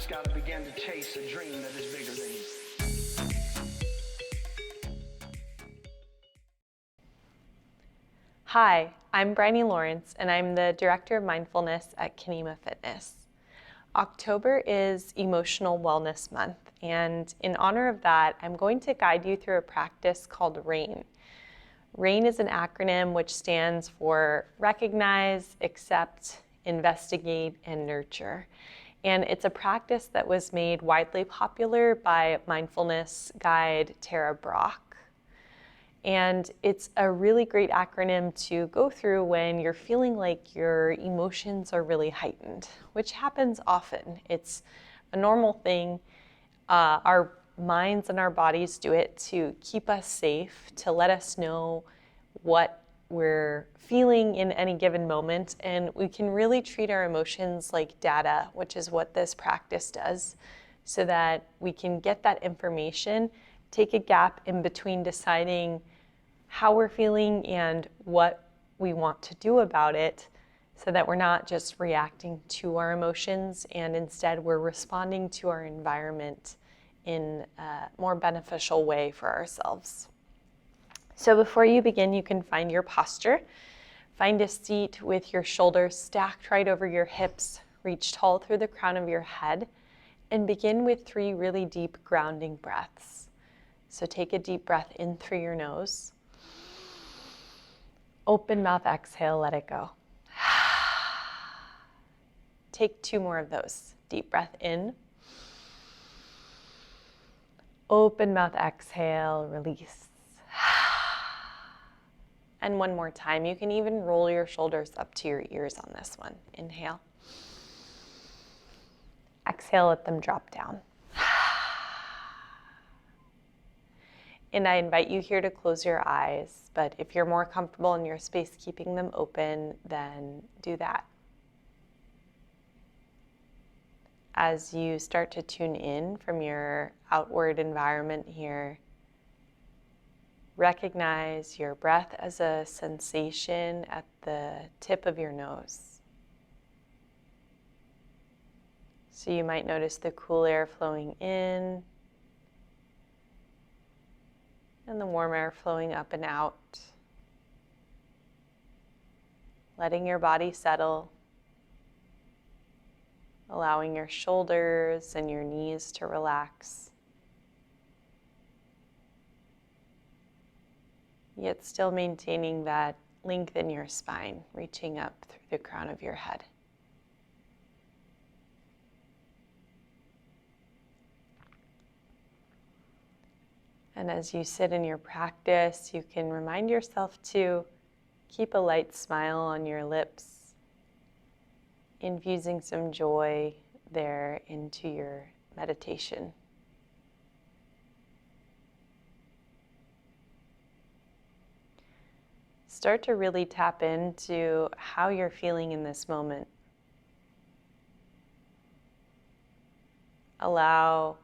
just got to begin to chase a dream that is bigger than you. Hi, I'm Bryoni Lawrence, and I'm the Director of Mindfulness at Kinema Fitness. October is Emotional Wellness Month, and in honor of that, I'm going to guide you through a practice called RAIN. RAIN is an acronym which stands for Recognize, Accept, Investigate, and Nurture. And it's a practice that was made widely popular by mindfulness guide Tara Brach. And it's a really great acronym to go through when you're feeling like your emotions are really heightened, which happens often. It's a normal thing. Our minds and our bodies do it to keep us safe, to let us know what we're feeling in any given moment. And we can really treat our emotions like data, which is what this practice does, so that we can get that information, take a gap in between deciding how we're feeling and what we want to do about it, so that we're not just reacting to our emotions and instead we're responding to our environment in a more beneficial way for ourselves. So before you begin, you can find your posture. Find a seat with your shoulders stacked right over your hips, reach tall through the crown of your head, and begin with 3 really deep grounding breaths. So take a deep breath in through your nose. Open mouth, exhale, let it go. Take 2 more of those. Deep breath in. Open mouth, exhale, release. And 1 more time. You can even roll your shoulders up to your ears on this one. Inhale. Exhale, let them drop down. And I invite you here to close your eyes, but if you're more comfortable in your space keeping them open, then do that. As you start to tune in from your outward environment here, recognize your breath as a sensation at the tip of your nose. So you might notice the cool air flowing in and the warm air flowing up and out, letting your body settle, allowing your shoulders and your knees to relax, yet still maintaining that length in your spine, reaching up through the crown of your head. And as you sit in your practice, you can remind yourself to keep a light smile on your lips, infusing some joy there into your meditation. Start to really tap into how you're feeling in this moment. Allow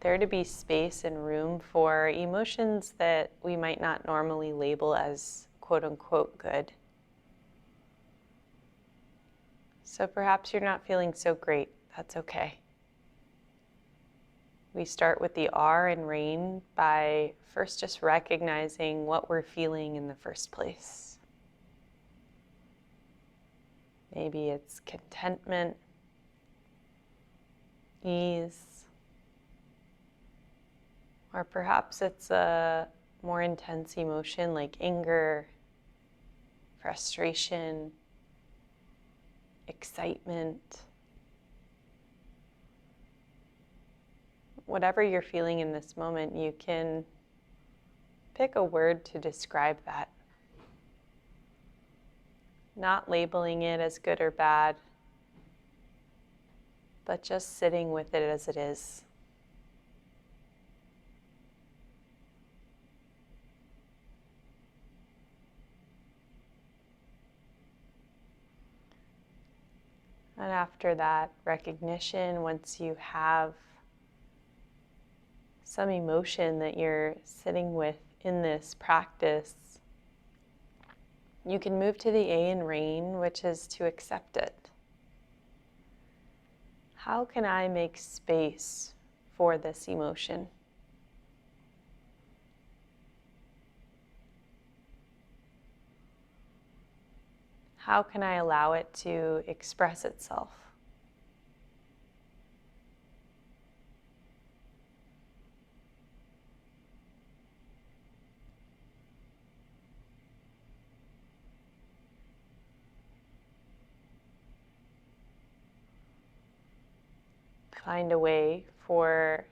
there to be space and room for emotions that we might not normally label as quote unquote good. So perhaps you're not feeling so great. That's okay. We start with the R in RAIN by first just recognizing what we're feeling in the first place. Maybe it's contentment, ease, or perhaps it's a more intense emotion like anger, frustration, excitement. Whatever you're feeling in this moment, you can pick a word to describe that. Not labeling it as good or bad, but just sitting with it as it is. And after that recognition, once you have some emotion that you're sitting with in this practice, you can move to the A in RAIN, which is to accept it. How can I make space for this emotion? How can I allow it to express itself? Find a way for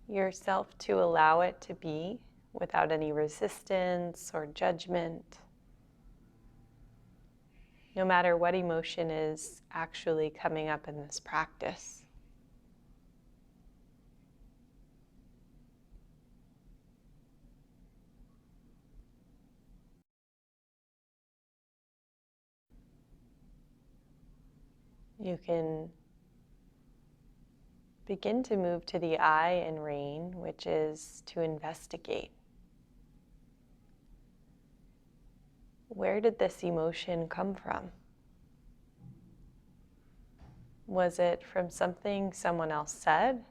yourself to allow it to be without any resistance or judgment. No matter what emotion is actually coming up in this practice. You can begin to move to the I in rain, which is to investigate. Where did this emotion come from? Was it from something someone else said?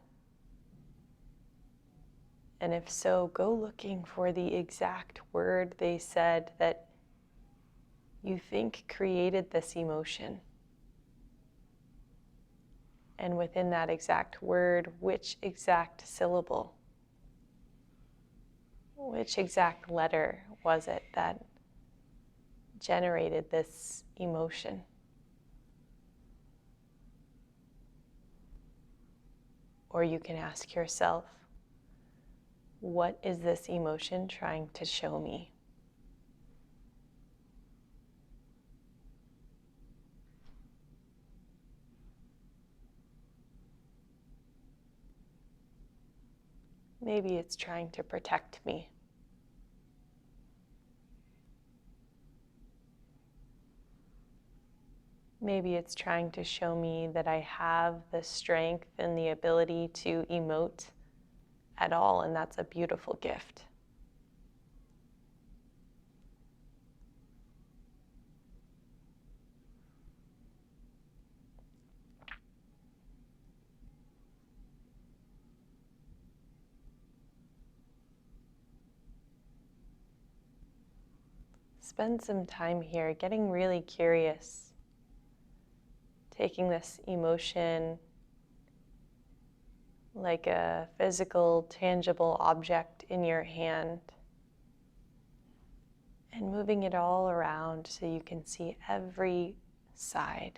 And if so, go looking for the exact word they said that you think created this emotion. And within that exact word, which exact syllable, which exact letter was it that generated this emotion? Or you can ask yourself, what is this emotion trying to show me? Maybe it's trying to protect me. Maybe it's trying to show me that I have the strength and the ability to emote at all, and that's a beautiful gift. Spend some time here getting really curious, taking this emotion like a physical, tangible object in your hand and moving it all around so you can see every side,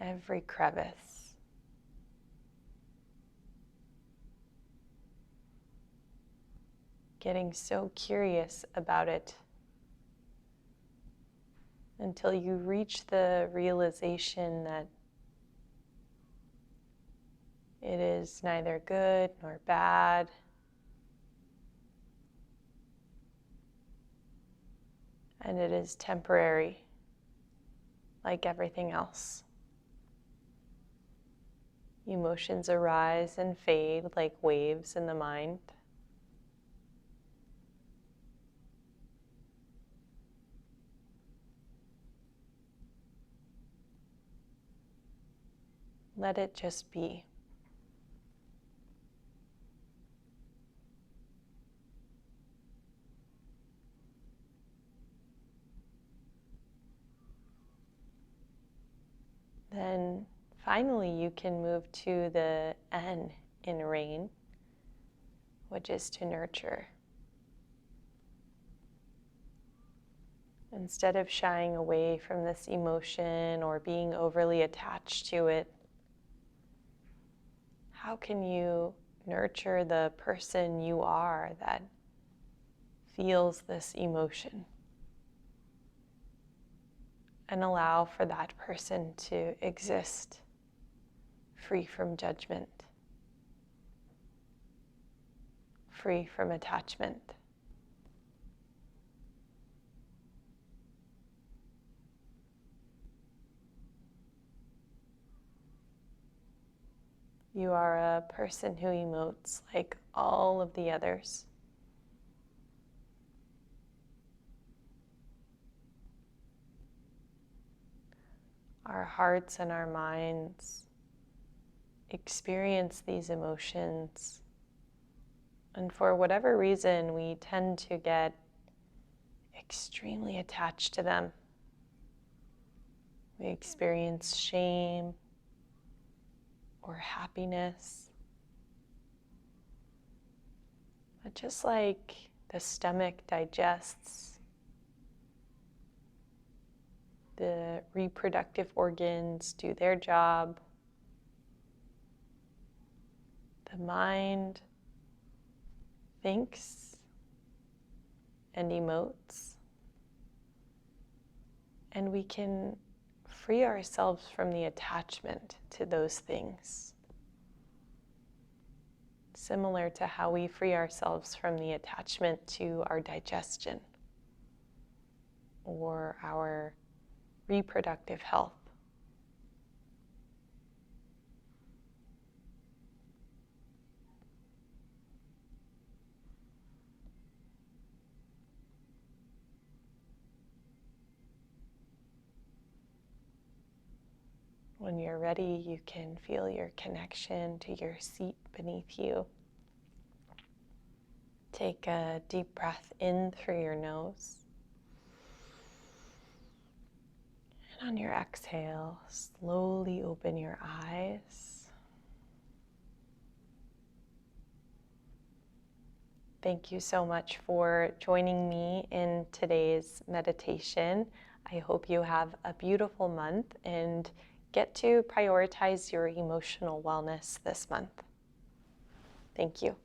every crevice. Getting so curious about it until you reach the realization that it is neither good nor bad. And it is temporary, like everything else. Emotions arise and fade like waves in the mind. Let it just be. Then finally you can move to the N in rain, which is to nurture. Instead of shying away from this emotion or being overly attached to it, how can you nurture the person you are that feels this emotion? And allow for that person to exist free from judgment, free from attachment. You are a person who emotes like all of the others. our hearts and our minds experience these emotions. And for whatever reason, we tend to get extremely attached to them. We experience shame or happiness. But just like the stomach digests, the reproductive organs do their job, the mind thinks and emotes, and we can free ourselves from the attachment to those things. Similar to how we free ourselves from the attachment to our digestion or our reproductive health. When you're ready, you can feel your connection to your seat beneath you. Take a deep breath in through your nose. And on your exhale, slowly open your eyes. Thank you so much for joining me in today's meditation. I hope you have a beautiful month and get to prioritize your emotional wellness this month. Thank you.